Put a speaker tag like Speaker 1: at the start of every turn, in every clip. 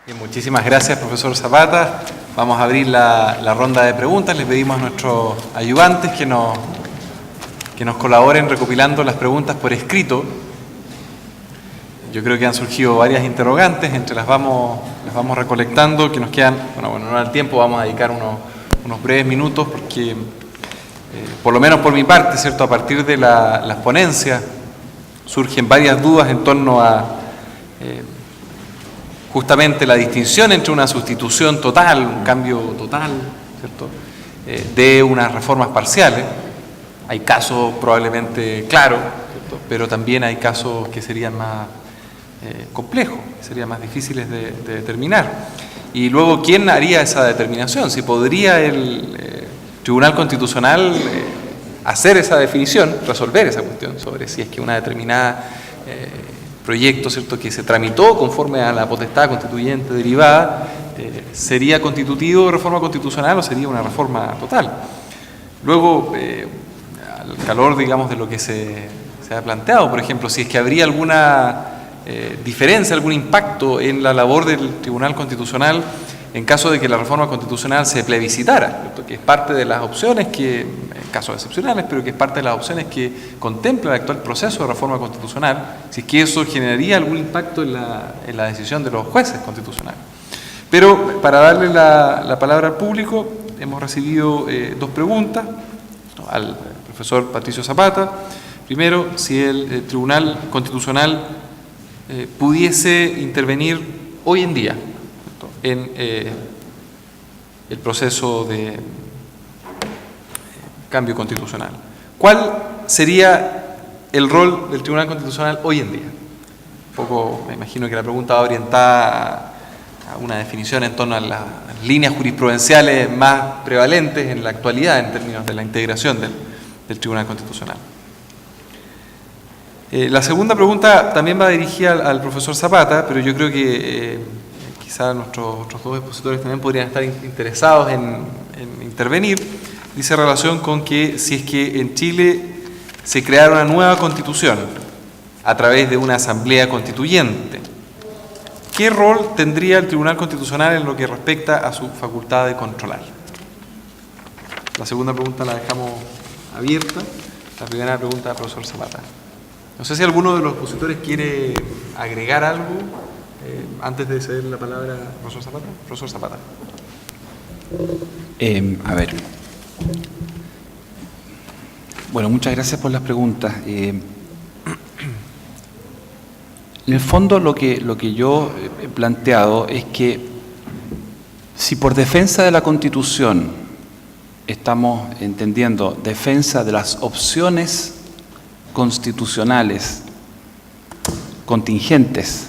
Speaker 1: Bien, muchísimas gracias, profesor Zapata. Vamos a abrir la ronda de preguntas. Les pedimos a nuestros ayudantes que nos colaboren recopilando las preguntas por escrito. Yo creo que han surgido varias interrogantes, las vamos recolectando, que nos quedan, bueno, no al tiempo, vamos a dedicar unos breves minutos porque, por lo menos por mi parte, ¿cierto? A partir de las ponencias surgen varias dudas en torno a justamente la distinción entre una sustitución total, un cambio total, ¿cierto? De unas reformas parciales. Hay casos probablemente claros, ¿cierto? Pero también hay casos que serían más complejos, que serían más difíciles de determinar. Y luego, ¿quién haría esa determinación? Si podría el Tribunal Constitucional hacer esa definición, resolver esa cuestión sobre si es que una determinada proyecto, ¿cierto?, que se tramitó conforme a la potestad constituyente derivada, ¿sería constitutivo de reforma constitucional o sería una reforma total? Luego, al calor, digamos, de lo que se ha planteado, por ejemplo, si es que habría alguna diferencia, algún impacto en la labor del Tribunal Constitucional en caso de que la reforma constitucional se plebiscitara, ¿cierto?, que es parte de las opciones que, en casos excepcionales, pero que es parte de las opciones que contempla el actual proceso de reforma constitucional, si es que eso generaría algún impacto en la decisión de los jueces constitucionales. Pero para darle la palabra al público, hemos recibido dos preguntas, ¿no?, al profesor Patricio Zapata. Primero, si el Tribunal Constitucional pudiese intervenir hoy en día, ¿cierto?, en el proceso de cambio constitucional. ¿Cuál sería el rol del Tribunal Constitucional hoy en día? Un poco, me imagino que la pregunta va orientada a una definición en torno a las líneas jurisprudenciales más prevalentes en la actualidad en términos de la integración del Tribunal Constitucional. La segunda pregunta también va dirigida al profesor Zapata, pero yo creo que quizás nuestros dos expositores también podrían estar interesados en intervenir. Dice relación con que si es que en Chile se creara una nueva constitución a través de una asamblea constituyente, ¿qué rol tendría el Tribunal Constitucional en lo que respecta a su facultad de controlar? La segunda pregunta la dejamos abierta. La primera pregunta al profesor Zapata. No sé si alguno de los expositores quiere agregar algo antes de ceder la palabra al profesor Zapata. Profesor Zapata.
Speaker 2: A ver. Bueno, muchas gracias por las preguntas. En el fondo lo que yo he planteado es que si por defensa de la Constitución estamos entendiendo defensa de las opciones constitucionales contingentes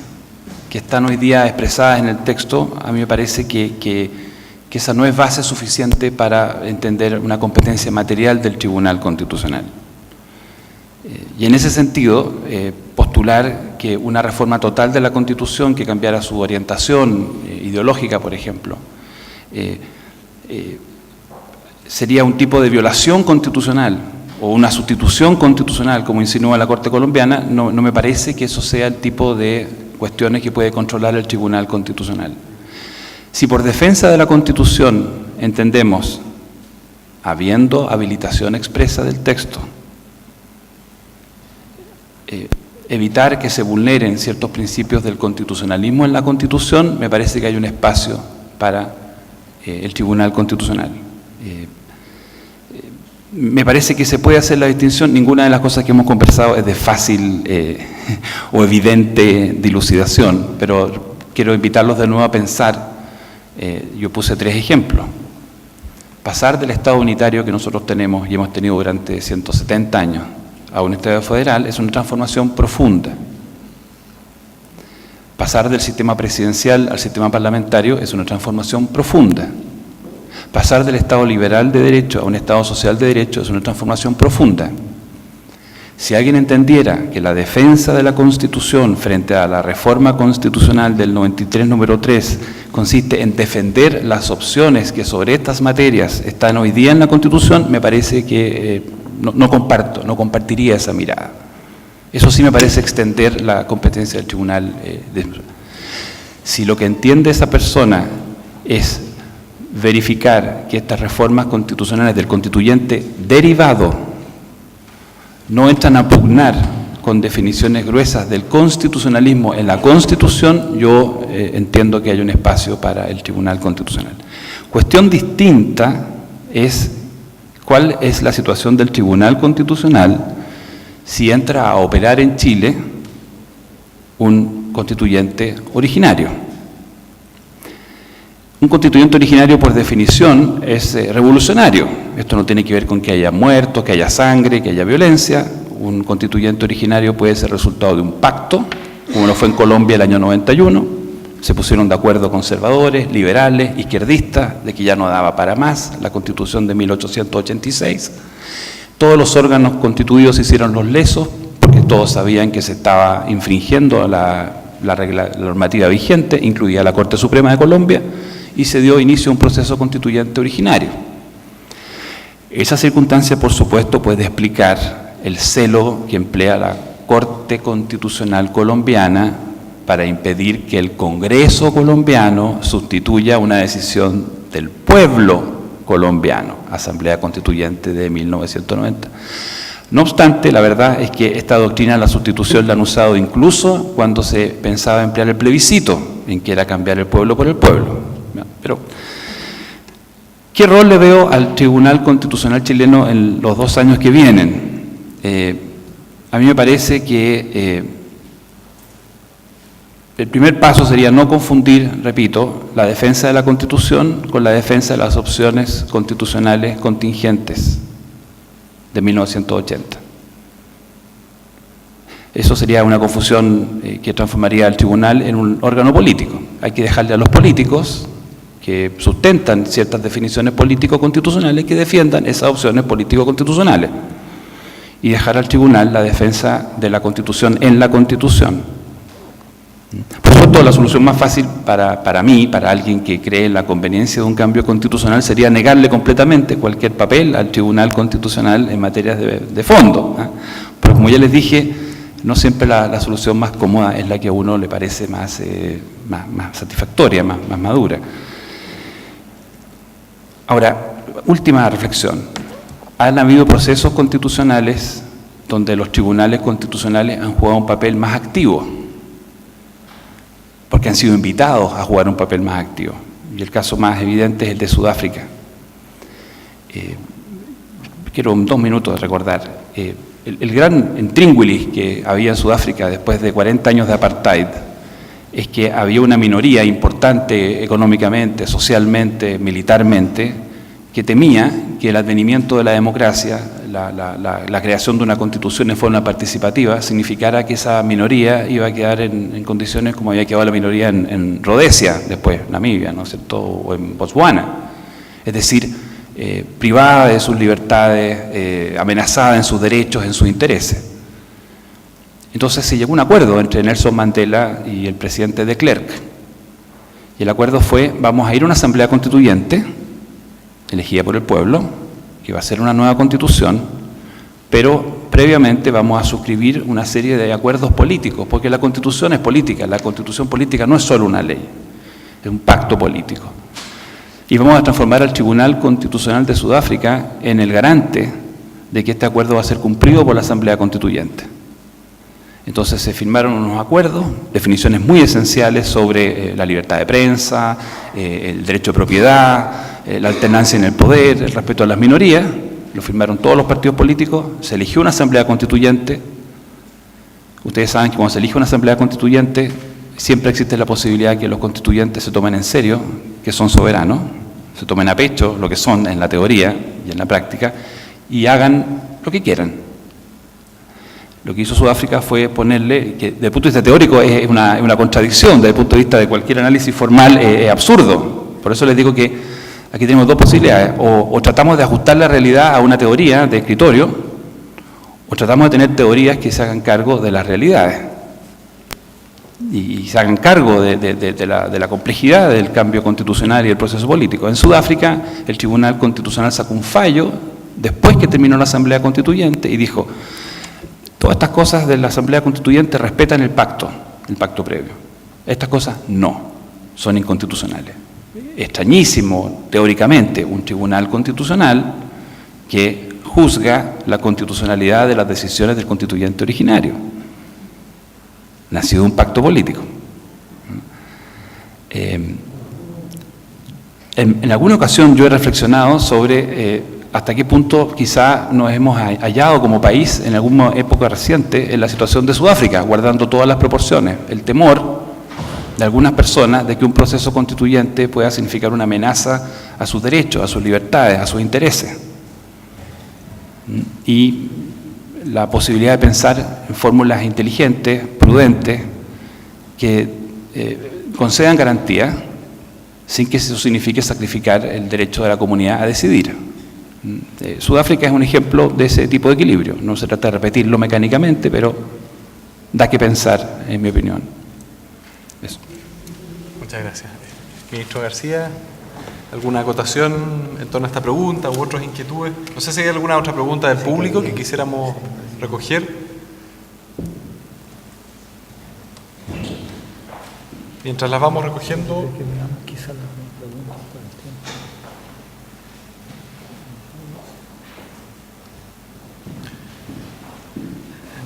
Speaker 2: que están hoy día expresadas en el texto, a mí me parece que esa no es base suficiente para entender una competencia material del Tribunal Constitucional. Y en ese sentido, postular que una reforma total de la Constitución que cambiara su orientación ideológica, por ejemplo, sería un tipo de violación constitucional o una sustitución constitucional, como insinúa la Corte colombiana, no me parece que eso sea el tipo de cuestiones que puede controlar el Tribunal Constitucional. Si por defensa de la Constitución entendemos, habiendo habilitación expresa del texto, evitar que se vulneren ciertos principios del constitucionalismo en la Constitución, me parece que hay un espacio para el Tribunal Constitucional. Me parece que se puede hacer la distinción. Ninguna de las cosas que hemos conversado es de fácil o evidente dilucidación, pero quiero invitarlos de nuevo a pensar. Yo puse 3 ejemplos. Pasar del Estado unitario que nosotros tenemos y hemos tenido durante 170 años a un Estado federal es una transformación profunda. Pasar del sistema presidencial al sistema parlamentario es una transformación profunda. Pasar del Estado liberal de derecho a un Estado social de derecho es una transformación profunda. Si alguien entendiera que la defensa de la Constitución frente a la reforma constitucional del 93, número 3, consiste en defender las opciones que sobre estas materias están hoy día en la Constitución, me parece que no compartiría esa mirada. Eso sí me parece extender la competencia del tribunal. Si lo que entiende esa persona es verificar que estas reformas constitucionales del constituyente derivado no entran a pugnar con definiciones gruesas del constitucionalismo en la Constitución, yo entiendo que hay un espacio para el Tribunal Constitucional. Cuestión distinta es cuál es la situación del Tribunal Constitucional si entra a operar en Chile un constituyente originario. Un constituyente originario, por definición, es revolucionario. Esto no tiene que ver con que haya muertos, que haya sangre, que haya violencia. Un constituyente originario puede ser resultado de un pacto, como lo fue en Colombia el año 91. Se pusieron de acuerdo conservadores, liberales, izquierdistas, de que ya no daba para más, la Constitución de 1886. Todos los órganos constituidos hicieron los lesos, porque todos sabían que se estaba infringiendo la normativa vigente, incluida la Corte Suprema de Colombia, y se dio inicio a un proceso constituyente originario. Esa circunstancia, por supuesto, puede explicar el celo que emplea la Corte Constitucional colombiana para impedir que el Congreso colombiano sustituya una decisión del pueblo colombiano, Asamblea Constituyente de 1990. No obstante, la verdad es que esta doctrina de la sustitución la han usado incluso cuando se pensaba emplear el plebiscito, en que era cambiar el pueblo por el pueblo. Pero, ¿qué rol le veo al Tribunal Constitucional chileno en los 2 años que vienen? A mí me parece que el primer paso sería no confundir, repito, la defensa de la Constitución con la defensa de las opciones constitucionales contingentes de 1980. Eso sería una confusión que transformaría al tribunal en un órgano político. Hay que dejarle a los políticos que sustentan ciertas definiciones político-constitucionales que defiendan esas opciones político-constitucionales y dejar al tribunal la defensa de la Constitución en la Constitución. Por supuesto, la solución más fácil para mí, para alguien que cree en la conveniencia de un cambio constitucional, sería negarle completamente cualquier papel al Tribunal Constitucional en materias de fondo. Pero como ya les dije, no siempre la solución más cómoda es la que a uno le parece más satisfactoria, más madura. Ahora, última reflexión. Han habido procesos constitucionales donde los tribunales constitucionales han jugado un papel más activo, porque han sido invitados a jugar un papel más activo. Y el caso más evidente es el de Sudáfrica. Quiero en 2 minutos recordar. El gran intríngulis que había en Sudáfrica después de 40 años de apartheid es que había una minoría importante económicamente, socialmente, militarmente, que temía que el advenimiento de la democracia, la creación de una constitución en forma participativa, significara que esa minoría iba a quedar en condiciones como había quedado la minoría en Rhodesia, después Namibia, ¿no es cierto?, o en Botswana. Es decir, privada de sus libertades, amenazada en sus derechos, en sus intereses. Entonces se llegó a un acuerdo entre Nelson Mandela y el presidente de Klerk. Y el acuerdo fue: vamos a ir a una asamblea constituyente, elegida por el pueblo, que va a ser una nueva constitución, pero previamente vamos a suscribir una serie de acuerdos políticos, porque la constitución es política, la constitución política no es solo una ley, es un pacto político. Y vamos a transformar al Tribunal Constitucional de Sudáfrica en el garante de que este acuerdo va a ser cumplido por la Asamblea Constituyente. Entonces se firmaron unos acuerdos, definiciones muy esenciales sobre la libertad de prensa, el derecho de propiedad, la alternancia en el poder, el respeto a las minorías. Lo firmaron todos los partidos políticos, se eligió una asamblea constituyente. Ustedes saben que cuando se elige una asamblea constituyente siempre existe la posibilidad de que los constituyentes se tomen en serio, que son soberanos, se tomen a pecho lo que son en la teoría y en la práctica, y hagan lo que quieran. Lo que hizo Sudáfrica fue ponerle, que desde el punto de vista teórico es una contradicción, desde el punto de vista de cualquier análisis formal es absurdo. Por eso les digo que aquí tenemos 2 posibilidades: o tratamos de ajustar la realidad a una teoría de escritorio, o tratamos de tener teorías que se hagan cargo de las realidades y se hagan cargo de la complejidad del cambio constitucional y el proceso político. En Sudáfrica, el Tribunal Constitucional sacó un fallo después que terminó la Asamblea Constituyente y dijo: todas estas cosas de la Asamblea Constituyente respetan el pacto previo. Estas cosas no. son inconstitucionales. Extrañísimo, teóricamente, un tribunal constitucional que juzga la constitucionalidad de las decisiones del constituyente originario, nacido de un pacto político. En alguna ocasión yo he reflexionado sobre hasta qué punto quizá nos hemos hallado como país en alguna época reciente en la situación de Sudáfrica, guardando todas las proporciones, el temor de algunas personas de que un proceso constituyente pueda significar una amenaza a sus derechos, a sus libertades, a sus intereses. Y la posibilidad de pensar en fórmulas inteligentes, prudentes, que concedan garantías sin que eso signifique sacrificar el derecho de la comunidad a decidir. Sudáfrica es un ejemplo de ese tipo de equilibrio. No se trata de repetirlo mecánicamente, pero da que pensar, en mi opinión. Eso.
Speaker 1: Muchas gracias. Ministro García, ¿alguna acotación en torno a esta pregunta u otras inquietudes? No sé si hay alguna otra pregunta del público que quisiéramos recoger. Mientras las vamos recogiendo.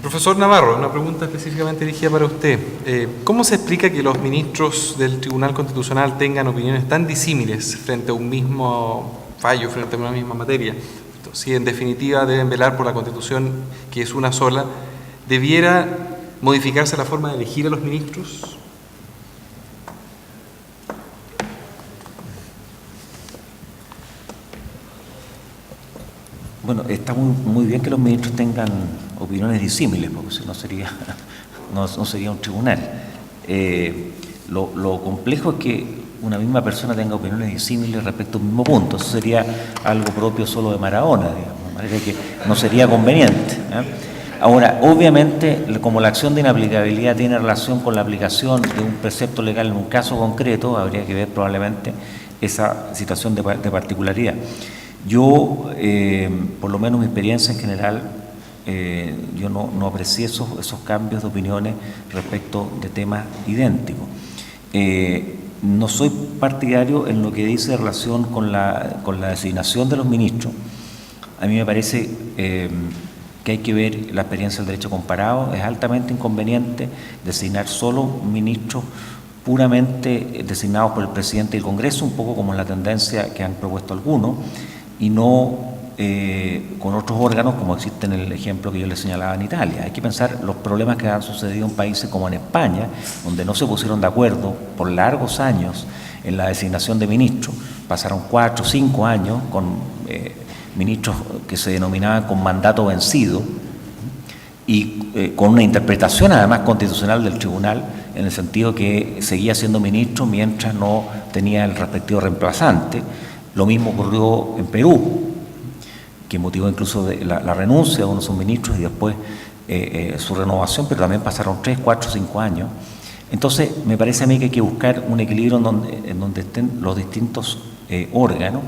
Speaker 1: Profesor Navarro, una pregunta específicamente dirigida para usted. ¿Cómo se explica que los ministros del Tribunal Constitucional tengan opiniones tan disímiles frente a un mismo fallo, frente a una misma materia? Si en definitiva deben velar por la Constitución, que es una sola, ¿debiera modificarse la forma de elegir a los ministros?
Speaker 3: Bueno, está muy bien que los ministros tengan opiniones disímiles, porque si no sería un tribunal. Lo complejo es que una misma persona tenga opiniones disímiles respecto a un mismo punto. Eso sería algo propio solo de Maradona, digamos, de manera que no sería conveniente. Ahora, obviamente, como la acción de inaplicabilidad tiene relación con la aplicación de un precepto legal en un caso concreto, habría que ver probablemente esa situación de particularidad. Yo, por lo menos mi experiencia en general, yo no aprecié esos cambios de opiniones respecto de temas idénticos. No soy partidario en lo que dice en relación con la designación de los ministros. A mí me parece que hay que ver la experiencia del derecho comparado. Es altamente inconveniente designar solo ministros puramente designados por el presidente del Congreso, un poco como la tendencia que han propuesto algunos, y no con otros órganos como existe en el ejemplo que yo les señalaba en Italia. Hay que pensar los problemas que han sucedido en países como en España, donde no se pusieron de acuerdo por largos años en la designación de ministros. Pasaron 4 o 5 años con ministros que se denominaban con mandato vencido y con una interpretación además constitucional del tribunal, en el sentido que seguía siendo ministro mientras no tenía el respectivo reemplazante. Lo mismo ocurrió en Perú, que motivó incluso la renuncia de uno de sus ministros y después su renovación, pero también pasaron 3, 4, 5 años. Entonces, me parece a mí que hay que buscar un equilibrio en donde estén los distintos órganos.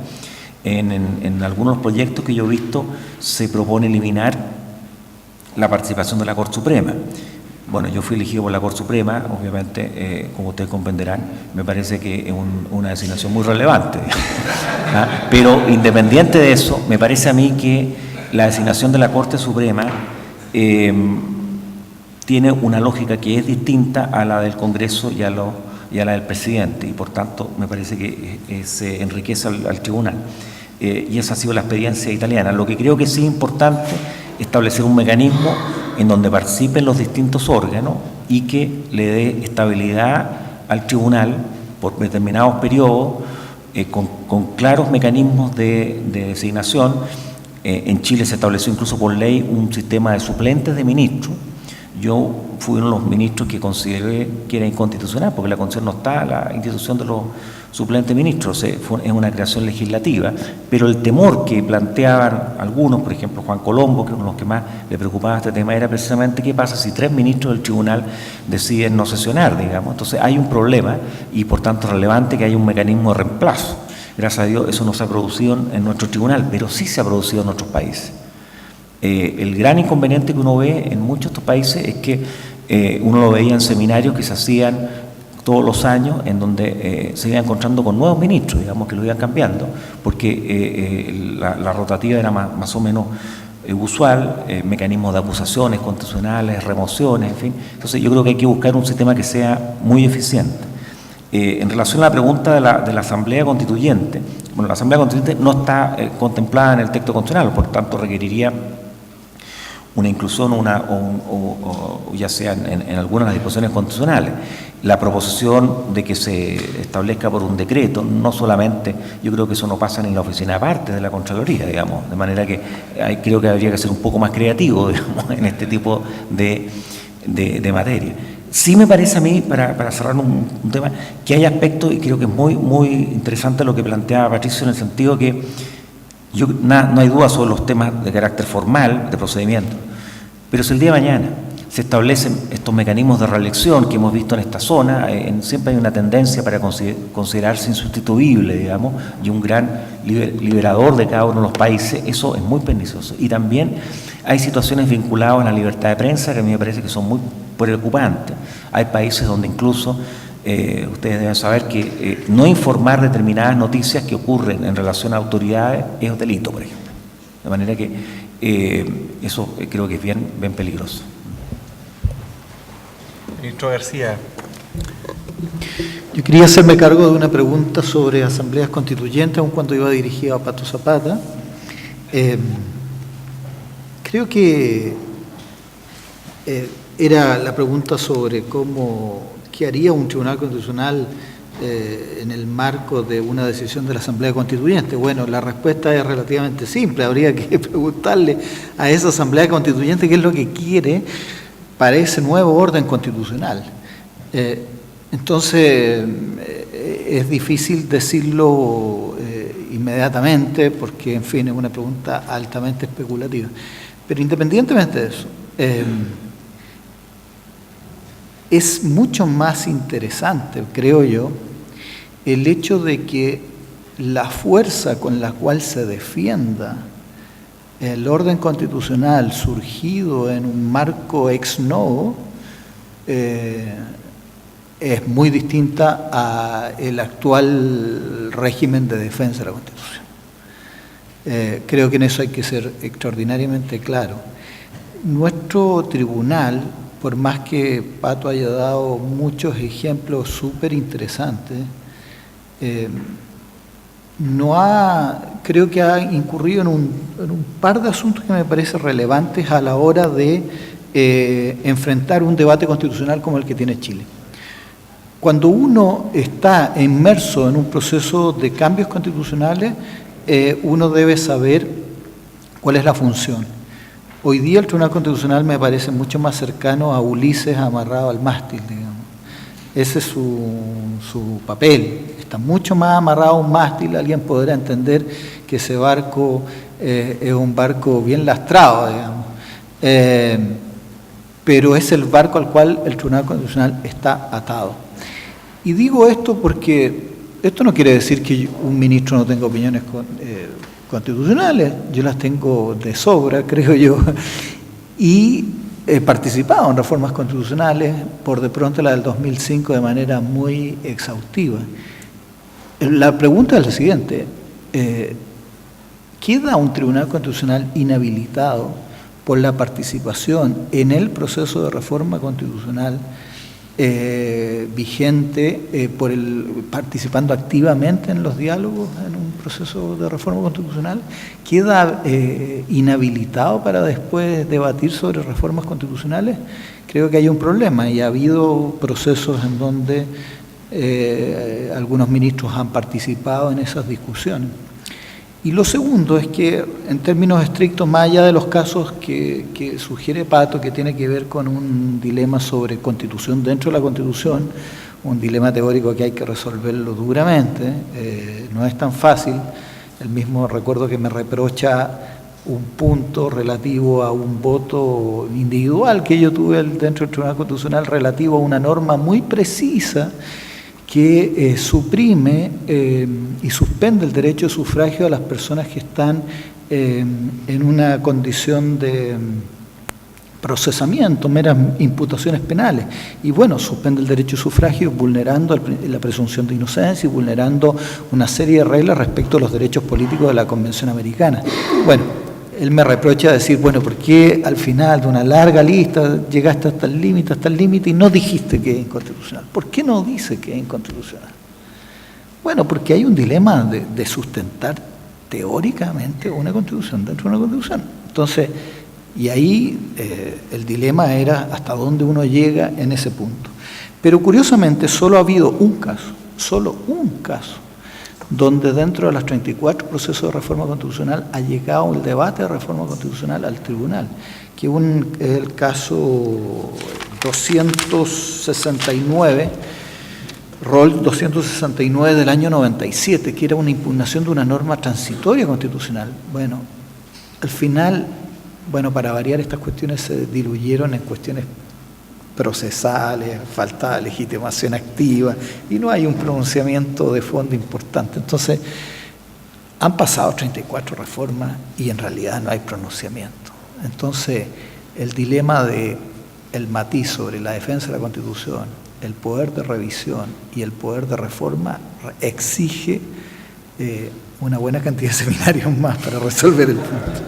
Speaker 3: En algunos proyectos que yo he visto se propone eliminar la participación de la Corte Suprema. Bueno, yo fui elegido por la Corte Suprema, obviamente, como ustedes comprenderán, me parece que es una designación muy relevante. Pero independiente de eso, me parece a mí que la designación de la Corte Suprema tiene una lógica que es distinta a la del Congreso y a la del presidente, y por tanto me parece que se enriquece al tribunal. Y esa ha sido la experiencia italiana. Lo que creo que sí es importante establecer un mecanismo en donde participen los distintos órganos y que le dé estabilidad al tribunal por determinados periodos, con claros mecanismos de designación. En Chile se estableció incluso por ley un sistema de suplentes de ministros. Yo fui uno de los ministros que consideré que era inconstitucional, porque la Constitución no está la institución de los suplentes ministros, es una creación legislativa, pero el temor que planteaban algunos, por ejemplo Juan Colombo, que es uno de los que más le preocupaba este tema, era precisamente qué pasa si 3 ministros del tribunal deciden no sesionar, digamos. Entonces hay un problema y por tanto es relevante que haya un mecanismo de reemplazo. Gracias a Dios eso no se ha producido en nuestro tribunal, pero sí se ha producido en otros países. El gran inconveniente que uno ve en muchos de estos países es que uno lo veía en seminarios que se hacían todos los años, en donde se iba encontrando con nuevos ministros, digamos, que lo iban cambiando, porque la rotativa era más o menos usual, mecanismos de acusaciones constitucionales, remociones, en fin. Entonces yo creo que hay que buscar un sistema que sea muy eficiente. En relación a la pregunta de la Asamblea Constituyente, bueno, la Asamblea Constituyente no está contemplada en el texto constitucional, por tanto requeriría una inclusión o ya sea en algunas de las disposiciones constitucionales. La proposición de que se establezca por un decreto, no solamente, yo creo que eso no pasa ni en la oficina aparte de la Contraloría, digamos, de manera que creo que habría que ser un poco más creativo, digamos, en este tipo de materia. Sí me parece a mí, para cerrar un tema, que hay aspectos, y creo que es muy interesante lo que planteaba Patricio, en el sentido que no hay duda sobre los temas de carácter formal, de procedimiento, pero si el día de mañana se establecen estos mecanismos de reelección que hemos visto en esta zona, siempre hay una tendencia para considerarse insustituible, digamos, y un gran liberador de cada uno de los países. Eso es muy pernicioso. Y también hay situaciones vinculadas a la libertad de prensa que a mí me parece que son muy preocupantes. Hay países donde incluso ustedes deben saber que no informar determinadas noticias que ocurren en relación a autoridades es un delito, por ejemplo. De manera que eso creo que es bien peligroso.
Speaker 1: Ministro García.
Speaker 4: Yo quería hacerme cargo de una pregunta sobre asambleas constituyentes, aun cuando iba dirigida a Pato Zapata. Creo que era la pregunta sobre qué haría un tribunal constitucional en el marco de una decisión de la Asamblea Constituyente. Bueno, la respuesta es relativamente simple. Habría que preguntarle a esa Asamblea Constituyente qué es lo que quiere para ese nuevo orden constitucional. Entonces, es difícil decirlo inmediatamente porque, en fin, es una pregunta altamente especulativa. Pero independientemente de eso, es mucho más interesante, creo yo, el hecho de que la fuerza con la cual se defienda el orden constitucional surgido en un marco ex novo es muy distinta al actual régimen de defensa de la Constitución. Creo que en eso hay que ser extraordinariamente claro. Nuestro tribunal, por más que Pato haya dado muchos ejemplos súper interesantes, creo que ha incurrido en un par de asuntos que me parecen relevantes a la hora de enfrentar un debate constitucional como el que tiene Chile. Cuando uno está inmerso en un proceso de cambios constitucionales, uno debe saber cuál es la función. Hoy día el Tribunal Constitucional me parece mucho más cercano a Ulises amarrado al mástil, digamos. Ese es su papel. Está mucho más amarrado a un mástil. Alguien podrá entender que ese barco es un barco bien lastrado, digamos. Pero es el barco al cual el Tribunal Constitucional está atado. Y digo esto porque esto no quiere decir que un ministro no tenga opiniones constitucionales. Yo las tengo de sobra, creo yo. Y he participado en reformas constitucionales, por de pronto la del 2005 de manera muy exhaustiva. La pregunta es la siguiente: ¿queda un tribunal constitucional inhabilitado por la participación en el proceso de reforma constitucional vigente, participando activamente en los diálogos en un proceso de reforma constitucional? ¿Queda inhabilitado para después debatir sobre reformas constitucionales? Creo que hay un problema y ha habido procesos en donde algunos ministros han participado en esas discusiones. Y lo segundo es que, en términos estrictos, más allá de los casos que sugiere Pato, que tiene que ver con un dilema sobre constitución dentro de la Constitución, un dilema teórico que hay que resolverlo duramente, no es tan fácil. El mismo recuerdo que me reprocha un punto relativo a un voto individual que yo tuve dentro del Tribunal Constitucional relativo a una norma muy precisa que suprime y suspende el derecho de sufragio a las personas que están en una condición de procesamiento, meras imputaciones penales. Y bueno, suspende el derecho de sufragio vulnerando la presunción de inocencia y vulnerando una serie de reglas respecto a los derechos políticos de la Convención Americana. Bueno, él me reprocha decir, bueno, ¿por qué al final de una larga lista llegaste hasta el límite y no dijiste que es inconstitucional? ¿Por qué no dice que es inconstitucional? Bueno, porque hay un dilema de sustentar teóricamente una constitución dentro de una constitución. Entonces, y ahí el dilema era hasta dónde uno llega en ese punto. Pero curiosamente solo ha habido un caso, donde dentro de los 34 procesos de reforma constitucional ha llegado el debate de reforma constitucional al tribunal, que es el caso 269, Rol 269 del año 97, que era una impugnación de una norma transitoria constitucional. Bueno, al final, bueno, para variar, estas cuestiones se diluyeron en cuestiones procesales, falta de legitimación activa, y no hay un pronunciamiento de fondo importante. Entonces, han pasado 34 reformas y en realidad no hay pronunciamiento. Entonces, el dilema de el matiz sobre la defensa de la Constitución, el poder de revisión y el poder de reforma exige una buena cantidad de seminarios más para resolver el punto.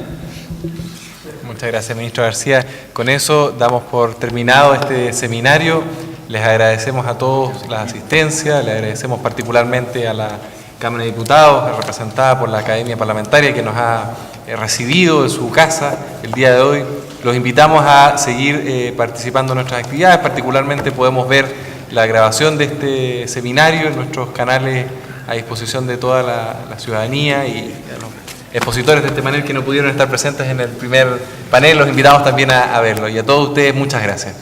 Speaker 1: Muchas gracias, ministro García. Con eso damos por terminado este seminario. Les agradecemos a todos la asistencia, le agradecemos particularmente a la Cámara de Diputados, representada por la Academia Parlamentaria, que nos ha recibido en su casa el día de hoy. Los invitamos a seguir participando en nuestras actividades. Particularmente podemos ver la grabación de este seminario en nuestros canales a disposición de toda la ciudadanía, y a los expositores de este panel que no pudieron estar presentes en el primer panel, los invitamos también a verlo. Y a todos ustedes, muchas gracias.